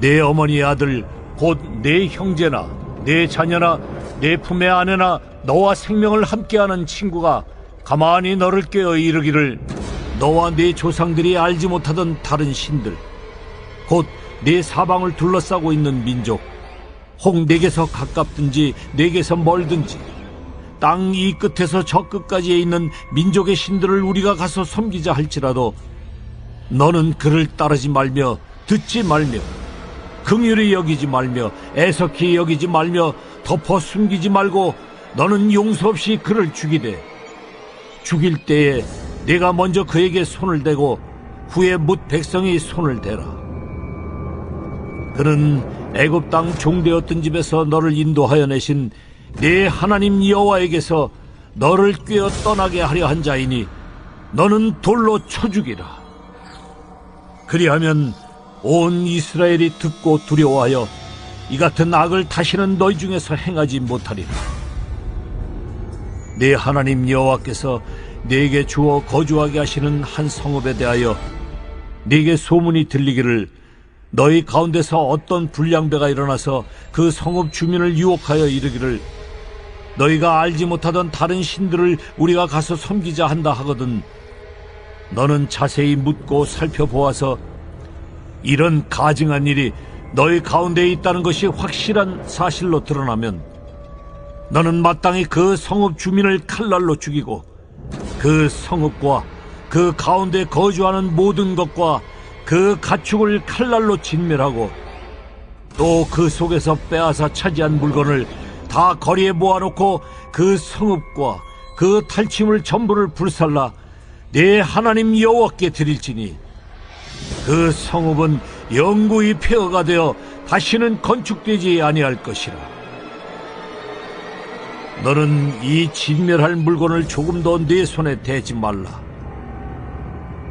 내 어머니의 아들 곧 내 형제나 내 자녀나 내 품의 아내나 너와 생명을 함께하는 친구가 가만히 너를 꾀어 이르기를 너와 네 조상들이 알지 못하던 다른 신들 곧 네 사방을 둘러싸고 있는 민족 혹 내게서 가깝든지 내게서 멀든지 땅 이 끝에서 저 끝까지에 있는 민족의 신들을 우리가 가서 섬기자 할지라도 너는 그를 따르지 말며 듣지 말며 긍휼히 여기지 말며 애석히 여기지 말며 덮어 숨기지 말고 너는 용서 없이 그를 죽이되 죽일 때에 내가 먼저 그에게 손을 대고 후에 뭇 백성이 손을 대라. 그는 애굽 땅 종되었던 집에서 너를 인도하여 내신 네 하나님 여호와에게서 너를 꾀어 떠나게 하려 한 자이니 너는 돌로 쳐 죽이라. 그리하면 온 이스라엘이 듣고 두려워하여 이 같은 악을 다시는 너희 중에서 행하지 못하리라. 네 하나님 여호와께서 네게 주어 거주하게 하시는 한 성읍에 대하여 네게 소문이 들리기를 너희 가운데서 어떤 불량배가 일어나서 그 성읍 주민을 유혹하여 이르기를 너희가 알지 못하던 다른 신들을 우리가 가서 섬기자 한다 하거든 너는 자세히 묻고 살펴보아서 이런 가증한 일이 너희 가운데에 있다는 것이 확실한 사실로 드러나면 너는 마땅히 그 성읍 주민을 칼날로 죽이고 그 성읍과 그 가운데 거주하는 모든 것과 그 가축을 칼날로 진멸하고 또 그 속에서 빼앗아 차지한 물건을 다 거리에 모아놓고 그 성읍과 그 탈취물 전부를 불살라 네 하나님 여호와께 드릴지니 그 성읍은 영구히 폐허가 되어 다시는 건축되지 아니할 것이라. 너는 이 진멸할 물건을 조금도 네 손에 대지 말라.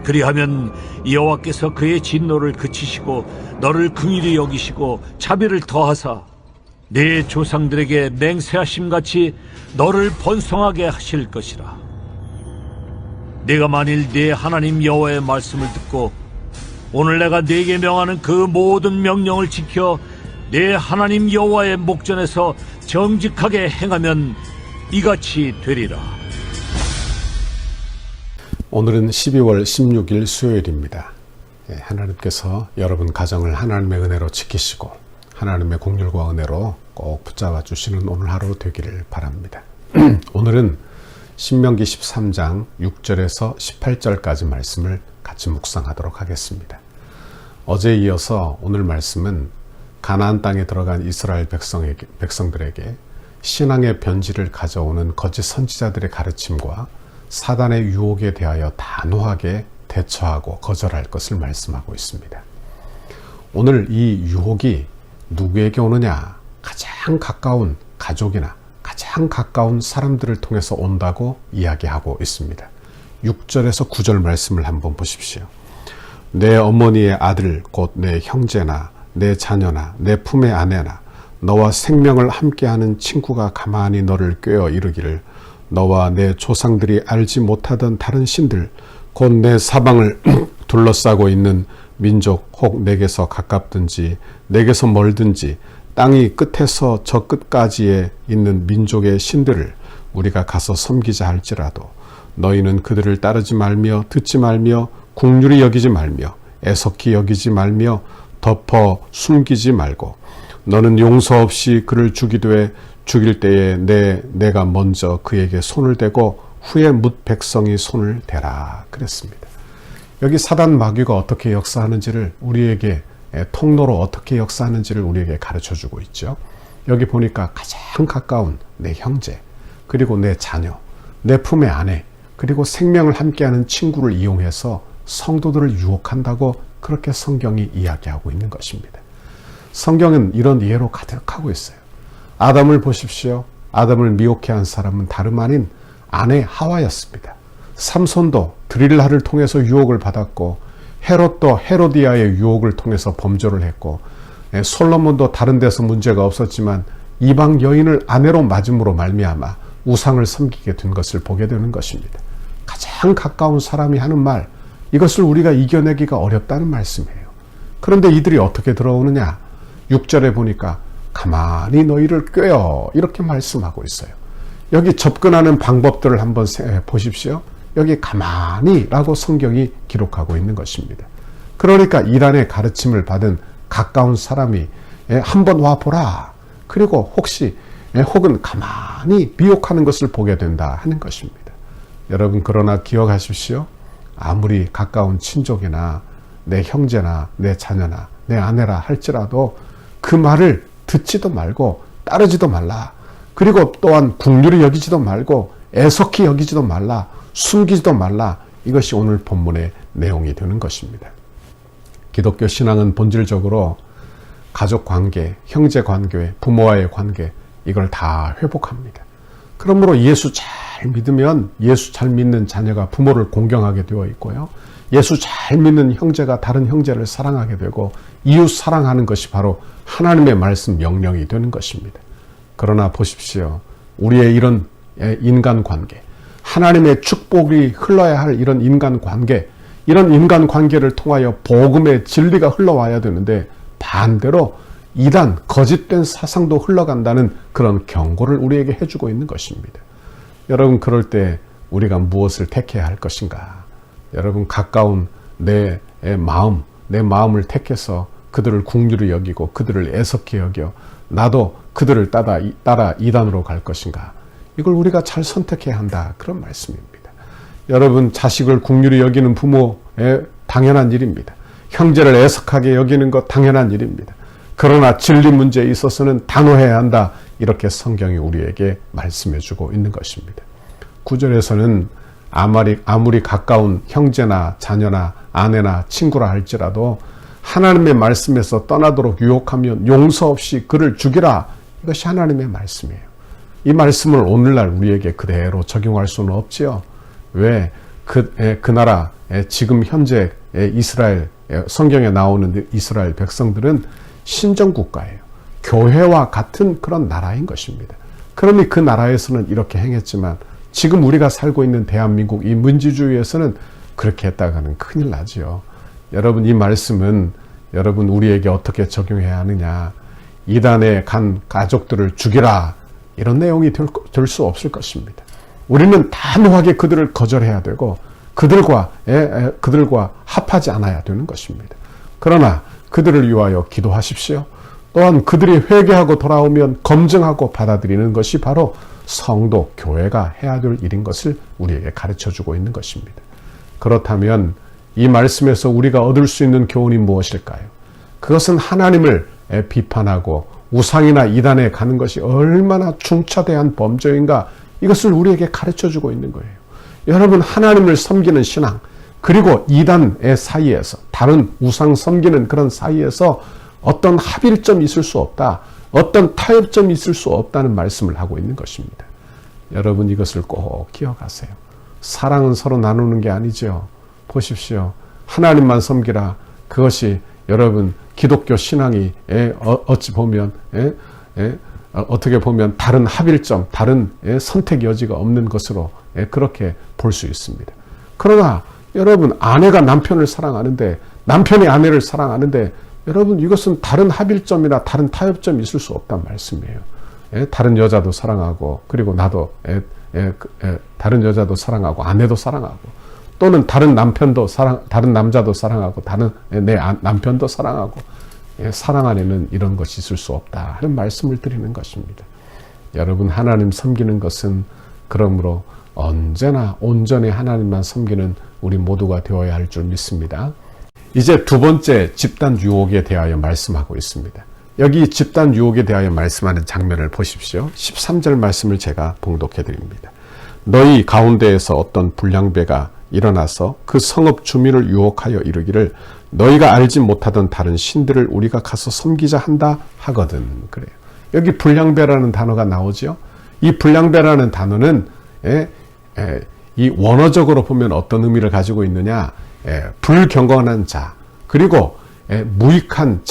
그리하면 여호와께서 그의 진노를 그치시고 너를 긍휼히 여기시고 자비를 더하사 네 조상들에게 맹세하심같이 너를 번성하게 하실 것이라. 네가 만일 네 하나님 여호와의 말씀을 듣고 오늘 내가 네게 명하는 그 모든 명령을 지켜 네 하나님 여호와의 목전에서 정직하게 행하면 이같이 되리라. 오늘은 12월 16일 수요일입니다. 하나님께서 여러분 가정을 하나님의 은혜로 지키시고 하나님의 긍휼과 은혜로 꼭 붙잡아 주시는 오늘 하루 되기를 바랍니다. 오늘은 신명기 13장 6절에서 18절까지 말씀을 같이 묵상하도록 하겠습니다. 어제에 이어서 오늘 말씀은 가나안 땅에 들어간 이스라엘 백성들에게 신앙의 변질을 가져오는 거짓 선지자들의 가르침과 사단의 유혹에 대하여 단호하게 대처하고 거절할 것을 말씀하고 있습니다. 오늘 이 유혹이 누구에게 오느냐? 가장 가까운 가족이나 가장 가까운 사람들을 통해서 온다고 이야기하고 있습니다. 6절에서 9절 말씀을 한번 보십시오. 내 어머니의 아들 곧 내 형제나 내 자녀나 내 품의 아내나 너와 생명을 함께하는 친구가 가만히 너를 꾀어 이르기를 너와 내 조상들이 알지 못하던 다른 신들 곧 내 사방을 둘러싸고 있는 민족 혹 내게서 가깝든지 내게서 멀든지 땅이 끝에서 저 끝까지에 있는 민족의 신들을 우리가 가서 섬기자 할지라도 너희는 그들을 따르지 말며 듣지 말며 긍휼히 여기지 말며 애석히 여기지 말며 덮어 숨기지 말고 너는 용서 없이 그를 죽이되 죽일 때에 내가 먼저 그에게 손을 대고 후에 뭇 백성이 손을 대라 그랬습니다. 여기 사단 마귀가 어떻게 역사하는지를 우리에게 통로로 어떻게 역사하는지를 우리에게 가르쳐주고 있죠. 여기 보니까 가장 가까운 내 형제 그리고 내 자녀 내 품의 아내 그리고 생명을 함께하는 친구를 이용해서 성도들을 유혹한다고 그렇게 성경이 이야기하고 있는 것입니다. 성경은 이런 예로 가득하고 있어요. 아담을 보십시오. 아담을 미혹해 한 사람은 다름 아닌 아내 하와였습니다. 삼손도 드릴라를 통해서 유혹을 받았고 헤롯도 헤로디아의 유혹을 통해서 범죄를 했고 솔로몬도 다른 데서 문제가 없었지만 이방 여인을 아내로 맞음으로 말미암아 우상을 섬기게 된 것을 보게 되는 것입니다. 가장 가까운 사람이 하는 말 이것을 우리가 이겨내기가 어렵다는 말씀이에요. 그런데 이들이 어떻게 들어오느냐? 6절에 보니까 가만히 너희를 꿰어 이렇게 말씀하고 있어요. 여기 접근하는 방법들을 한번 보십시오. 여기 가만히라고 성경이 기록하고 있는 것입니다. 그러니까 이단의 가르침을 받은 가까운 사람이 한번 와보라. 그리고 혹은 가만히 미혹하는 것을 보게 된다 하는 것입니다. 여러분, 그러나 기억하십시오. 아무리 가까운 친족이나 내 형제나 내 자녀나 내 아내라 할지라도 그 말을 듣지도 말고 따르지도 말라. 그리고 또한 긍휼히 여기지도 말고 애석히 여기지도 말라. 숨기지도 말라. 이것이 오늘 본문의 내용이 되는 것입니다. 기독교 신앙은 본질적으로 가족 관계, 형제 관계, 부모와의 관계, 이걸 다 회복합니다. 그러므로 예수 잘 믿으면 예수 잘 믿는 자녀가 부모를 공경하게 되어 있고요. 예수 잘 믿는 형제가 다른 형제를 사랑하게 되고 이웃 사랑하는 것이 바로 하나님의 말씀 명령이 되는 것입니다. 그러나 보십시오. 우리의 이런 인간관계, 하나님의 축복이 흘러야 할 이런 인간관계, 이런 인간관계를 통하여 복음의 진리가 흘러와야 되는데 반대로 이단, 거짓된 사상도 흘러간다는 그런 경고를 우리에게 해주고 있는 것입니다. 여러분, 그럴 때 우리가 무엇을 택해야 할 것인가? 여러분, 가까운 내 마음을 택해서 그들을 긍휼히 여기고 그들을 애석히 여겨 나도 그들을 따라 이단으로 갈 것인가? 이걸 우리가 잘 선택해야 한다. 그런 말씀입니다. 여러분, 자식을 긍휼히 여기는 부모의 당연한 일입니다. 형제를 애석하게 여기는 것 당연한 일입니다. 그러나 진리 문제에 있어서는 단호해야 한다. 이렇게 성경이 우리에게 말씀해주고 있는 것입니다. 9절에서는 아무리 가까운 형제나 자녀나 아내나 친구라 할지라도 하나님의 말씀에서 떠나도록 유혹하면 용서 없이 그를 죽이라. 이것이 하나님의 말씀이에요. 이 말씀을 오늘날 우리에게 그대로 적용할 수는 없지요. 왜? 그 나라, 지금 현재 이스라엘, 성경에 나오는 이스라엘 백성들은 신정국가예요. 교회와 같은 그런 나라인 것입니다. 그러니 그 나라에서는 이렇게 행했지만 지금 우리가 살고 있는 대한민국 이 민주주의에서는 그렇게 했다가는 큰일 나지요. 여러분, 이 말씀은 여러분 우리에게 어떻게 적용해야 하느냐. 이단에 간 가족들을 죽이라. 이런 내용이 될 수 없을 것입니다. 우리는 단호하게 그들을 거절해야 되고 그들과 합하지 않아야 되는 것입니다. 그러나 그들을 위하여 기도하십시오. 또한 그들이 회개하고 돌아오면 검증하고 받아들이는 것이 바로 성도, 교회가 해야 될 일인 것을 우리에게 가르쳐주고 있는 것입니다. 그렇다면 이 말씀에서 우리가 얻을 수 있는 교훈이 무엇일까요? 그것은 하나님을 비판하고 우상이나 이단에 가는 것이 얼마나 중차대한 범죄인가, 이것을 우리에게 가르쳐주고 있는 거예요. 여러분, 하나님을 섬기는 신앙, 그리고 이단의 사이에서, 다른 우상 섬기는 그런 사이에서 어떤 합일점이 있을 수 없다, 어떤 타협점이 있을 수 없다는 말씀을 하고 있는 것입니다. 여러분, 이것을 꼭 기억하세요. 사랑은 서로 나누는 게 아니죠. 보십시오. 하나님만 섬기라. 그것이 여러분 기독교 신앙이 어찌 보면 어떻게 보면 다른 합일점, 다른 선택 여지가 없는 것으로 그렇게 볼 수 있습니다. 그러나 여러분, 아내가 남편을 사랑하는데, 남편이 아내를 사랑하는데, 여러분, 이것은 다른 합일점이나 다른 타협점이 있을 수 없단 말씀이에요. 다른 여자도 사랑하고, 그리고 나도 다른 여자도 사랑하고, 아내도 사랑하고, 또는 다른 남자도 사랑하고, 내 남편도 사랑하고, 사랑 안에는 이런 것이 있을 수 없다 하는 말씀을 드리는 것입니다. 여러분, 하나님 섬기는 것은 그러므로 언제나 온전히 하나님만 섬기는 우리 모두가 되어야 할 줄 믿습니다. 이제 두 번째 집단 유혹에 대하여 말씀하고 있습니다. 여기 집단 유혹에 대하여 말씀하는 장면을 보십시오. 13절 말씀을 제가 봉독해 드립니다. 너희 가운데에서 어떤 불량배가 일어나서 그 성읍 주민을 유혹하여 이르기를 너희가 알지 못하던 다른 신들을 우리가 가서 섬기자 한다 하거든. 그래요. 여기 불량배라는 단어가 나오죠. 이 불량배라는 단어는 이 원어적으로 보면 어떤 의미를 가지고 있느냐, 불경건한 자, 그리고 무익한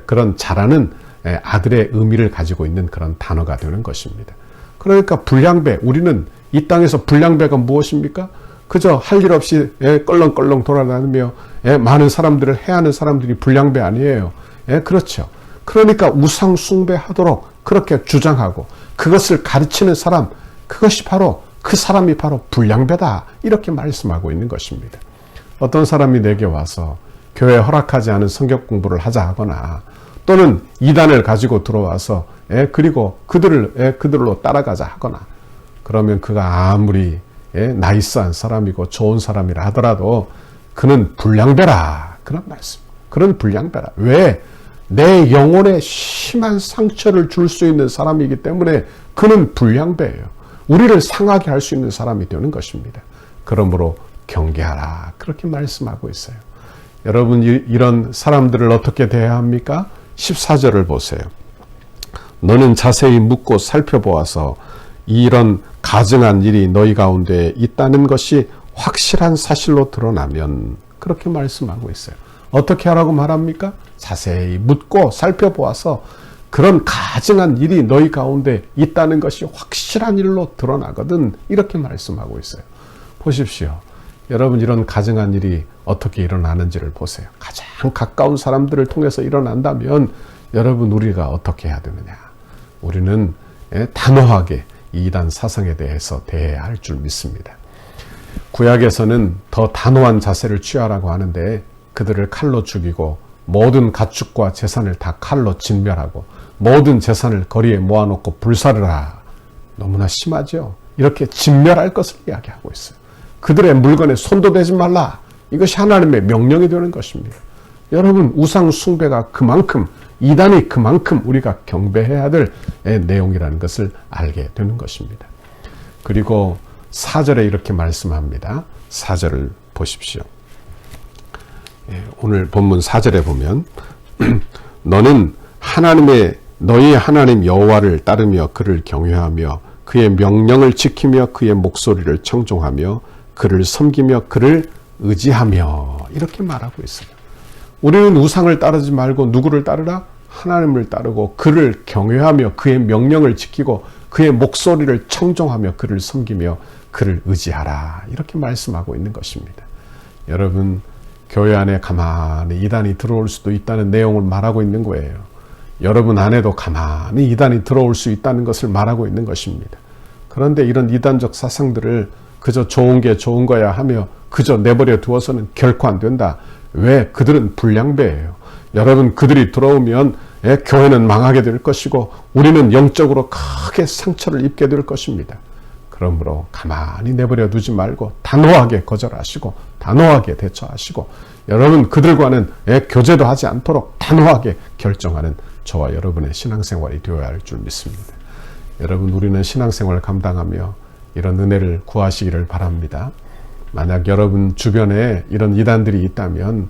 그런 자라는 아들의 의미를 가지고 있는 그런 단어가 되는 것입니다. 그러니까 불량배, 우리는 이 땅에서 불량배가 무엇입니까? 그저 할 일 없이 껄렁껄렁 돌아다니며 많은 사람들을 해하는 사람들이 불량배 아니에요. 그렇죠. 그러니까 우상 숭배하도록 그렇게 주장하고 그것을 가르치는 사람, 그것이 바로 그 사람이 바로 불량배다, 이렇게 말씀하고 있는 것입니다. 어떤 사람이 내게 와서 교회에 허락하지 않은 성경 공부를 하자 하거나 또는 이단을 가지고 들어와서 그리고 그들로 따라가자 하거나, 그러면 그가 아무리 나이스한 사람이고 좋은 사람이라 하더라도 그는 불량배라, 그런 말씀. 그런 불량배라. 왜? 내 영혼에 심한 상처를 줄 수 있는 사람이기 때문에 그는 불량배예요. 우리를 상하게 할 수 있는 사람이 되는 것입니다. 그러므로 경계하라, 그렇게 말씀하고 있어요. 여러분, 이런 사람들을 어떻게 대해야 합니까? 14절을 보세요. 너는 자세히 묻고 살펴보아서 이런 가증한 일이 너희 가운데 있다는 것이 확실한 사실로 드러나면, 그렇게 말씀하고 있어요. 어떻게 하라고 말합니까? 자세히 묻고 살펴보아서 그런 가증한 일이 너희 가운데 있다는 것이 확실한 일로 드러나거든, 이렇게 말씀하고 있어요. 보십시오. 여러분, 이런 가증한 일이 어떻게 일어나는지를 보세요. 가장 가까운 사람들을 통해서 일어난다면 여러분, 우리가 어떻게 해야 되느냐? 우리는 단호하게 이단 사상에 대해서 대해야 할 줄 믿습니다. 구약에서는 더 단호한 자세를 취하라고 하는데 그들을 칼로 죽이고 모든 가축과 재산을 다 칼로 진멸하고 모든 재산을 거리에 모아놓고 불사르라. 너무나 심하죠? 이렇게 진멸할 것을 이야기하고 있어요. 그들의 물건에 손도 대지 말라. 이것이 하나님의 명령이 되는 것입니다. 여러분, 우상 숭배가 그만큼, 이단이 그만큼 우리가 경배해야 될 내용이라는 것을 알게 되는 것입니다. 그리고 4절에 이렇게 말씀합니다. 4절을 보십시오. 오늘 본문 4절에 보면 너는 너희 하나님 여호와를 따르며 그를 경외하며 그의 명령을 지키며 그의 목소리를 청종하며 그를 섬기며 그를 의지하며, 이렇게 말하고 있어요. 우리는 우상을 따르지 말고 누구를 따르라? 하나님을 따르고 그를 경외하며 그의 명령을 지키고 그의 목소리를 청종하며 그를 섬기며 그를 의지하라, 이렇게 말씀하고 있는 것입니다. 여러분, 교회 안에 가만히 이단이 들어올 수도 있다는 내용을 말하고 있는 거예요. 여러분 안에도 가만히 이단이 들어올 수 있다는 것을 말하고 있는 것입니다. 그런데 이런 이단적 사상들을 그저 좋은 게 좋은 거야 하며 그저 내버려 두어서는 결코 안 된다. 왜? 그들은 불량배예요. 여러분, 그들이 들어오면 교회는 망하게 될 것이고 우리는 영적으로 크게 상처를 입게 될 것입니다. 그러므로 가만히 내버려 두지 말고 단호하게 거절하시고 단호하게 대처하시고, 여러분 그들과는 교제도 하지 않도록 단호하게 결정하는 저와 여러분의 신앙생활이 되어야 할 줄 믿습니다. 여러분, 우리는 신앙생활을 감당하며 이런 은혜를 구하시기를 바랍니다. 만약 여러분 주변에 이런 이단들이 있다면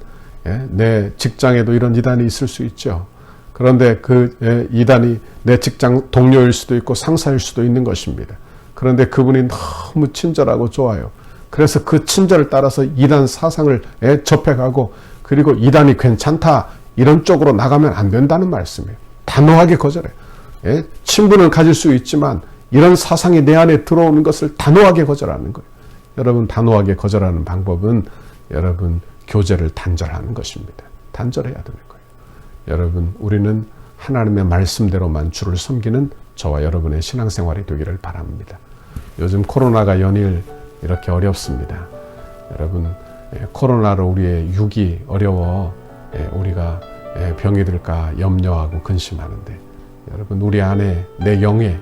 내 직장에도 이런 이단이 있을 수 있죠. 그런데 그 이단이 내 직장 동료일 수도 있고 상사일 수도 있는 것입니다. 그런데 그분이 너무 친절하고 좋아요. 그래서 그 친절을 따라서 이단 사상을 접해가고 그리고 이단이 괜찮다, 이런 쪽으로 나가면 안 된다는 말씀이에요. 단호하게 거절해요. 친분을 가질 수 있지만 이런 사상이 내 안에 들어오는 것을 단호하게 거절하는 거예요. 여러분, 단호하게 거절하는 방법은 여러분 교제를 단절하는 것입니다. 단절해야 되는 거예요. 여러분, 우리는 하나님의 말씀대로만 주를 섬기는 저와 여러분의 신앙생활이 되기를 바랍니다. 요즘 코로나가 연일 이렇게 어렵습니다. 여러분, 코로나로 우리의 육이 어려워 우리가 병이 들까 염려하고 근심하는데, 여러분, 우리 안에 내 영에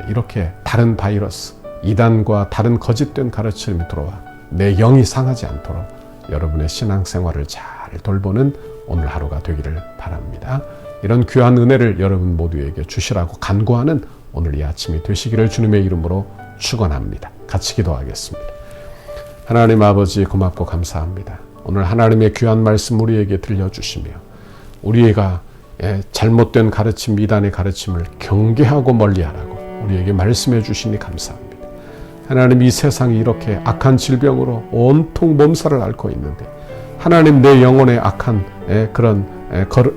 이렇게 다른 바이러스, 이단과 다른 거짓된 가르침이 들어와 내 영이 상하지 않도록 여러분의 신앙생활을 잘 돌보는 오늘 하루가 되기를 바랍니다. 이런 귀한 은혜를 여러분 모두에게 주시라고 간구하는 오늘 이 아침이 되시기를 주님의 이름으로 축원합니다. 같이 기도하겠습니다. 하나님 아버지, 고맙고 감사합니다. 오늘 하나님의 귀한 말씀 우리에게 들려주시며 우리가 잘못된 가르침, 이단의 가르침을 경계하고 멀리하라고 우리에게 말씀해 주시니 감사합니다. 하나님, 이 세상이 이렇게 악한 질병으로 온통 몸살을 앓고 있는데 하나님, 내 영혼에 악한 그런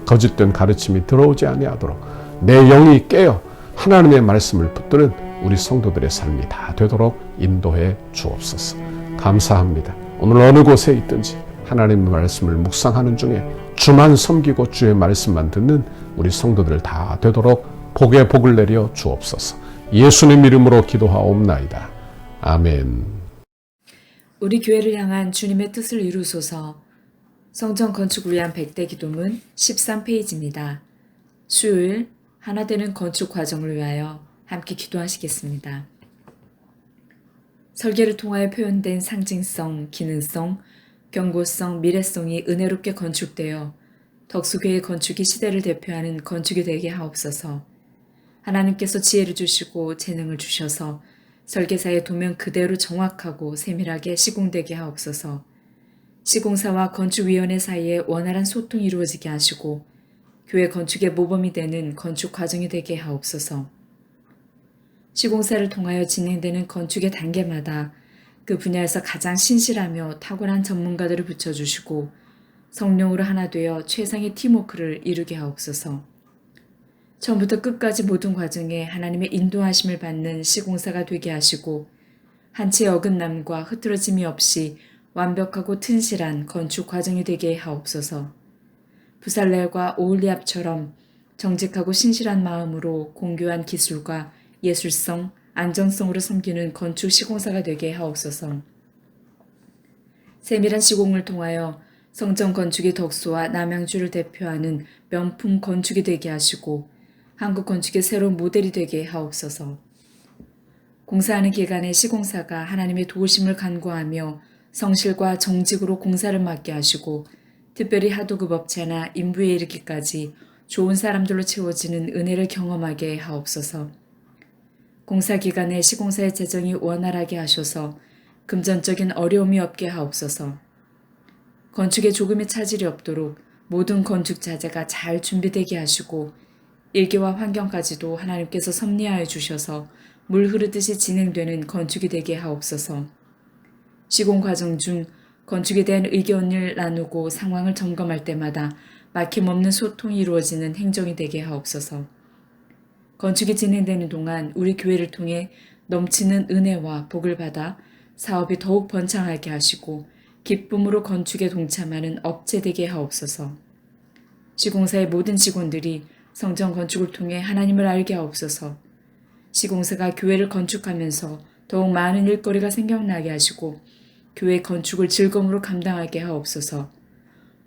거짓된 가르침이 들어오지 아니하도록 내 영이 깨어 하나님의 말씀을 붙드는 우리 성도들의 삶이 다 되도록 인도해 주옵소서. 감사합니다. 오늘 어느 곳에 있든지 하나님의 말씀을 묵상하는 중에 주만 섬기고 주의 말씀만 듣는 우리 성도들 다 되도록 복에 복을 내려 주옵소서. 예수님 이름으로 기도하옵나이다. 아멘. 우리 교회를 향한 주님의 뜻을 이루소서. 성전 건축을 위한 100대 기도문 13페이지입니다. 수요일 하나 되는 건축 과정을 위하여 함께 기도하시겠습니다. 설계를 통하여 표현된 상징성, 기능성, 경고성, 미래성이 은혜롭게 건축되어 덕수교의 건축이 시대를 대표하는 건축이 되게 하옵소서. 하나님께서 지혜를 주시고 재능을 주셔서 설계사의 도면 그대로 정확하고 세밀하게 시공되게 하옵소서. 시공사와 건축위원회 사이에 원활한 소통이 이루어지게 하시고 교회 건축의 모범이 되는 건축 과정이 되게 하옵소서. 시공사를 통하여 진행되는 건축의 단계마다 그 분야에서 가장 신실하며 탁월한 전문가들을 붙여주시고 성령으로 하나 되어 최상의 팀워크를 이루게 하옵소서. 처음부터 끝까지 모든 과정에 하나님의 인도하심을 받는 시공사가 되게 하시고 한 채의 어긋남과 흐트러짐이 없이 완벽하고 튼실한 건축 과정이 되게 하옵소서. 부살렐과 오홀리압처럼 정직하고 신실한 마음으로 공교한 기술과 예술성, 안정성으로 섬기는 건축 시공사가 되게 하옵소서. 세밀한 시공을 통하여 성전 건축의 덕수와 남양주를 대표하는 명품 건축이 되게 하시고 한국 건축의 새로운 모델이 되게 하옵소서. 공사하는 기간에 시공사가 하나님의 도우심을 간구하며 성실과 정직으로 공사를 맡게 하시고 특별히 하도급 업체나 인부에 이르기까지 좋은 사람들로 채워지는 은혜를 경험하게 하옵소서. 공사 기간에 시공사의 재정이 원활하게 하셔서 금전적인 어려움이 없게 하옵소서. 건축에 조금의 차질이 없도록 모든 건축 자재가 잘 준비되게 하시고 일기와 환경까지도 하나님께서 섭리하여 주셔서 물 흐르듯이 진행되는 건축이 되게 하옵소서. 시공 과정 중 건축에 대한 의견을 나누고 상황을 점검할 때마다 막힘없는 소통이 이루어지는 행정이 되게 하옵소서. 건축이 진행되는 동안 우리 교회를 통해 넘치는 은혜와 복을 받아 사업이 더욱 번창하게 하시고 기쁨으로 건축에 동참하는 업체 되게 하옵소서. 시공사의 모든 직원들이 성전 건축을 통해 하나님을 알게 하옵소서. 시공사가 교회를 건축하면서 더욱 많은 일거리가 생겨나게 하시고 교회 건축을 즐거움으로 감당하게 하옵소서.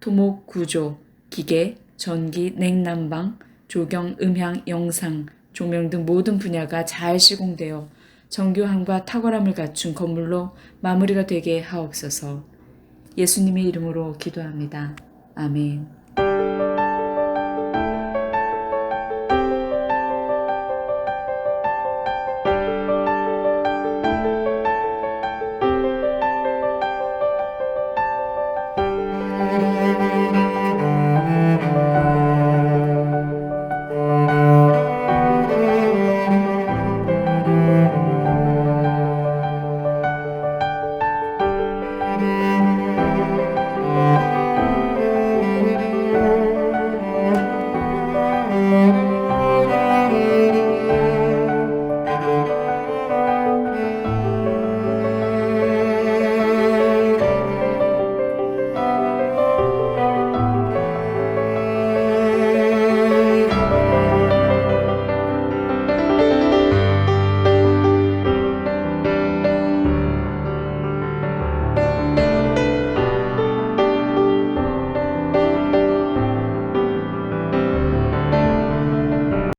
토목, 구조, 기계, 전기, 냉난방, 조경, 음향, 영상, 조명 등 모든 분야가 잘 시공되어 정교함과 탁월함을 갖춘 건물로 마무리가 되게 하옵소서. 예수님의 이름으로 기도합니다. 아멘.